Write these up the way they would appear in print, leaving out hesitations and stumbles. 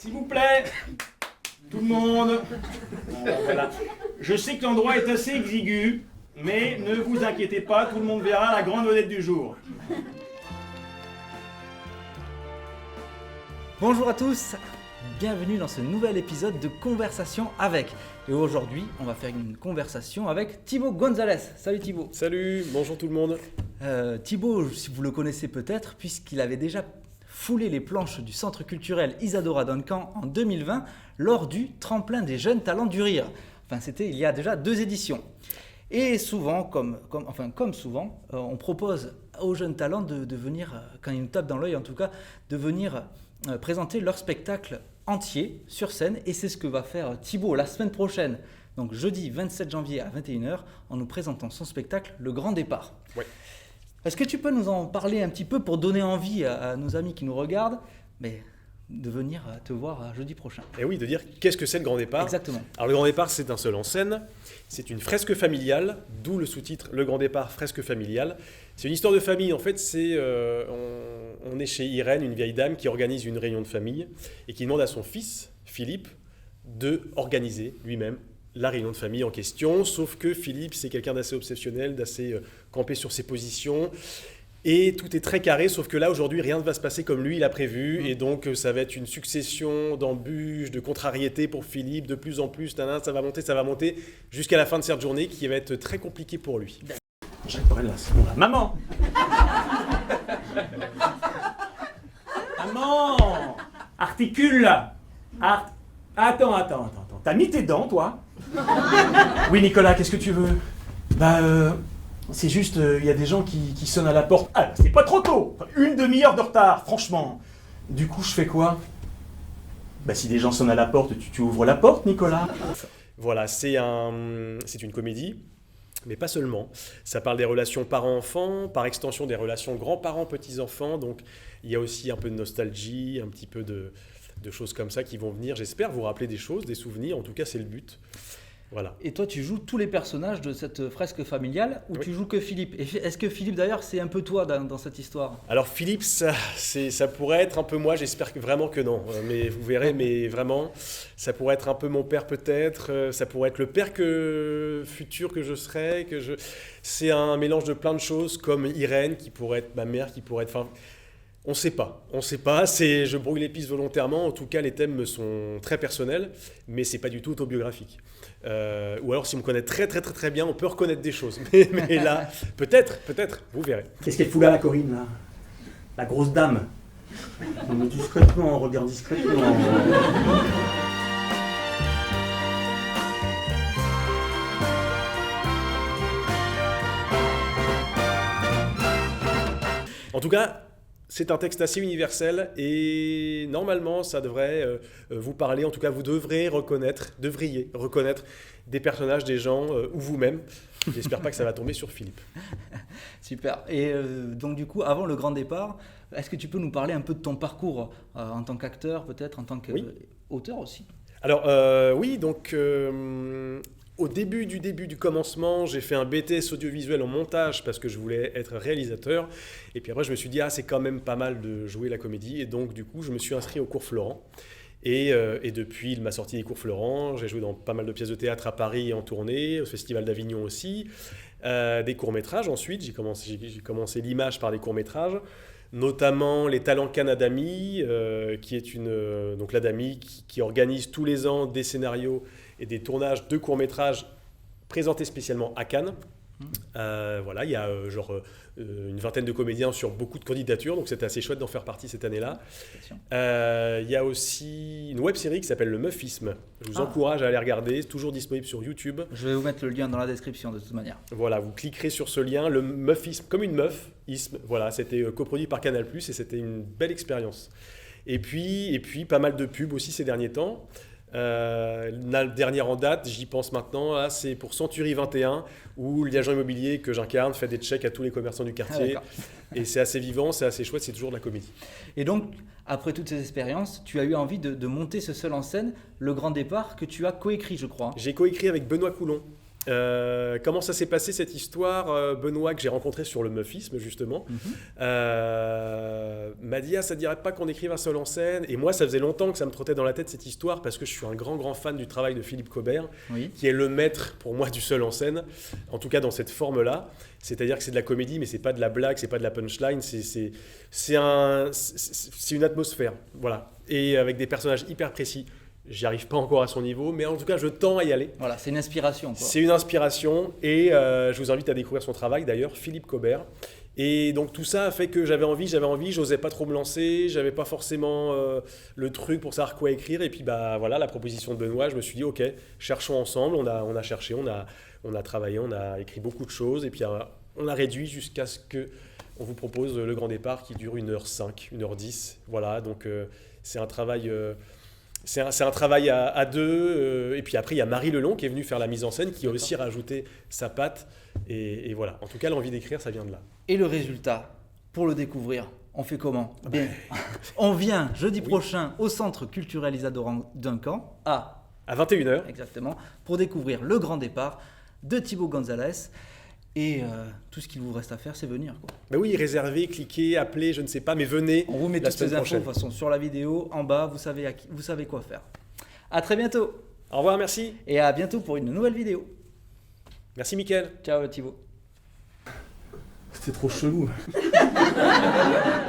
S'il vous plaît, tout le monde. Voilà. Je sais que l'endroit est assez exigu, mais ne vous inquiétez pas, tout le monde verra la grande vedette du jour. Bonjour à tous, bienvenue dans ce nouvel épisode de Conversation avec. Et aujourd'hui, on va faire une conversation avec Thibaut Gonzalez. Salut Thibaut. Salut, bonjour tout le monde. Thibaut, si vous le connaissez peut-être, puisqu'il avait déjà foulé les planches du Centre culturel Isadora Duncan en 2020 lors du Tremplin des jeunes talents du rire. Enfin, c'était il y a déjà 2 éditions. Et souvent, comme souvent, on propose aux jeunes talents de venir, quand ils nous tapent dans l'œil en tout cas, de venir présenter leur spectacle entier sur scène. Et c'est ce que va faire Thibaut la semaine prochaine, donc jeudi 27 janvier à 21h, en nous présentant son spectacle Le Grand Départ. Ouais. Est-ce que tu peux nous en parler un petit peu pour donner envie à nos amis qui nous regardent de venir te voir jeudi prochain? Et oui, de dire qu'est-ce que c'est le Grand Départ. Exactement. Alors le Grand Départ, c'est un seul en scène, c'est une fresque familiale, d'où le sous-titre Le Grand Départ, fresque familiale. C'est une histoire de famille, en fait, on est chez Irène, une vieille dame qui organise une réunion de famille et qui demande à son fils, Philippe, de organiser lui-même la réunion de famille en question, sauf que Philippe, c'est quelqu'un d'assez obsessionnel, d'assez campé sur ses positions. Et tout est très carré, sauf que là, aujourd'hui, rien ne va se passer comme lui, il a prévu. Et donc, ça va être une succession d'embûches, de contrariétés pour Philippe, de plus en plus. Ça va monter, jusqu'à la fin de cette journée qui va être très compliquée pour lui. Jacques Brel, là, c'est bon, là. Maman Maman Articule, là. Attends. T'as mis tes dents, toi? Oui, Nicolas, qu'est-ce que tu veux? C'est juste, il y a des gens qui sonnent à la porte. Ah, c'est pas trop tôt. Une demi-heure de retard, franchement. Du coup, je fais quoi? Si des gens sonnent à la porte, tu ouvres la porte, Nicolas. Voilà, c'est une comédie, mais pas seulement. Ça parle des relations parents-enfants, par extension des relations grands-parents-petits-enfants. Donc, il y a aussi un peu de nostalgie, un petit peu de choses comme ça qui vont venir. J'espère vous rappeler des choses, des souvenirs. En tout cas, c'est le but. Voilà. Et toi, tu joues tous les personnages de cette fresque familiale ou tu joues que Philippe? Et est-ce que Philippe, d'ailleurs, c'est un peu toi dans cette histoire? Alors Philippe, ça pourrait être un peu moi, j'espère vraiment que non. Mais vous verrez, mais vraiment, ça pourrait être un peu mon père peut-être, ça pourrait être le père futur que je serais. C'est un mélange de plein de choses, comme Irène, qui pourrait être ma mère, qui pourrait être... Enfin, on ne sait pas, je brouille les pistes volontairement. En tout cas, les thèmes me sont très personnels, mais c'est pas du tout autobiographique. Ou alors, si on me connaît très très très très bien, on peut reconnaître des choses. Mais là, peut-être, vous verrez. Qu'est-ce qu'elle fout là, la Corinne, là? La grosse dame. Non, mais discrètement, regarde discrètement. En tout cas, c'est un texte assez universel et normalement, ça devrait vous parler. En tout cas, vous devriez reconnaître des personnages, des gens ou vous-même. J'espère pas que ça va tomber sur Philippe. Super. Et donc du coup, avant le Grand Départ, est-ce que tu peux nous parler un peu de ton parcours en tant qu'acteur, peut-être en tant qu'auteur aussi? Alors oui, donc... Au début du commencement, j'ai fait un BTS audiovisuel en montage parce que je voulais être réalisateur. Et puis après, je me suis dit, c'est quand même pas mal de jouer la comédie. Et donc, du coup, je me suis inscrit au cours Florent. Et depuis, il m'a sorti des cours Florent. J'ai joué dans pas mal de pièces de théâtre à Paris en tournée, au Festival d'Avignon aussi. Des courts-métrages ensuite. J'ai commencé l'image par des courts-métrages, notamment Les Talents Canadami, qui est donc l'Adami qui organise tous les ans des scénarios et des tournages de courts-métrages présentés spécialement à Cannes. Voilà, il y a une vingtaine de comédiens sur beaucoup de candidatures, donc c'était assez chouette d'en faire partie cette année-là. Il y a aussi une web-série qui s'appelle Le Meufisme. Je vous encourage à aller regarder, c'est toujours disponible sur YouTube. Je vais vous mettre le lien dans la description de toute manière. Voilà, vous cliquerez sur ce lien, Le Meufisme, comme une meuf, isme. Voilà, c'était coproduit par Canal+, et c'était une belle expérience. Et puis pas mal de pubs aussi ces derniers temps. La dernière en date, j'y pense maintenant, c'est pour Century 21 où l'agent immobilier que j'incarne fait des chèques à tous les commerçants du quartier. Et c'est assez vivant, c'est assez chouette, c'est toujours de la comédie. Et donc, après toutes ces expériences, tu as eu envie de monter ce seul en scène, Le Grand Départ, que tu as coécrit, je crois. J'ai coécrit avec Benoît Coulon. Comment ça s'est passé cette histoire? Benoît, que j'ai rencontré sur le Muffisme justement, m'a dit ça ne dirait pas qu'on écrive un seul en scène. Et moi, ça faisait longtemps que ça me trottait dans la tête cette histoire parce que je suis un grand fan du travail de Philippe Cobert, qui est le maître pour moi du seul en scène, en tout cas dans cette forme-là. C'est-à-dire que c'est de la comédie, mais c'est pas de la blague, c'est pas de la punchline, c'est une atmosphère, voilà. Et avec des personnages hyper précis. J'y arrive pas encore à son niveau, mais en tout cas, je tends à y aller. Voilà, c'est une inspiration. C'est une inspiration, et je vous invite à découvrir son travail, d'ailleurs, Philippe Cobert. Et donc tout ça a fait que j'avais envie, j'osais pas trop me lancer, j'avais pas forcément le truc pour savoir quoi écrire. Et puis voilà, la proposition de Benoît, je me suis dit, ok, cherchons ensemble. On a cherché, on a travaillé, on a écrit beaucoup de choses, et puis on a réduit jusqu'à ce que on vous propose le grand départ qui dure 1h05, 1h10. Voilà, donc c'est un travail... C'est un travail à deux, et puis après il y a Marie Lelon qui est venue faire la mise en scène, qui a aussi rajouté sa patte, et voilà. En tout cas, l'envie d'écrire, ça vient de là. Et le résultat, pour le découvrir, on fait comment? Bien, on vient jeudi prochain au Centre culturel Isadora Duncan à 21h. Exactement, pour découvrir le grand départ de Thibaut Gonzalez. Et tout ce qu'il vous reste à faire, c'est venir, quoi. Ben oui, réservez, cliquez, appelez, je ne sais pas, mais venez. On vous met toutes les infos de toute façon sur la vidéo, en bas, vous savez quoi faire. À très bientôt. Au revoir, merci. Et à bientôt pour une nouvelle vidéo. Merci Mickaël. Ciao Thibaut. C'était trop chelou.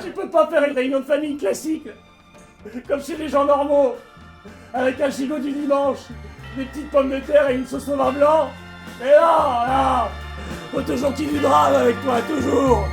Tu peux pas faire une réunion de famille classique, comme chez les gens normaux, avec un gigot du dimanche, des petites pommes de terre et une sauce au vin blanc. Et là, faut toujours qu'il y ait du drame avec toi, toujours.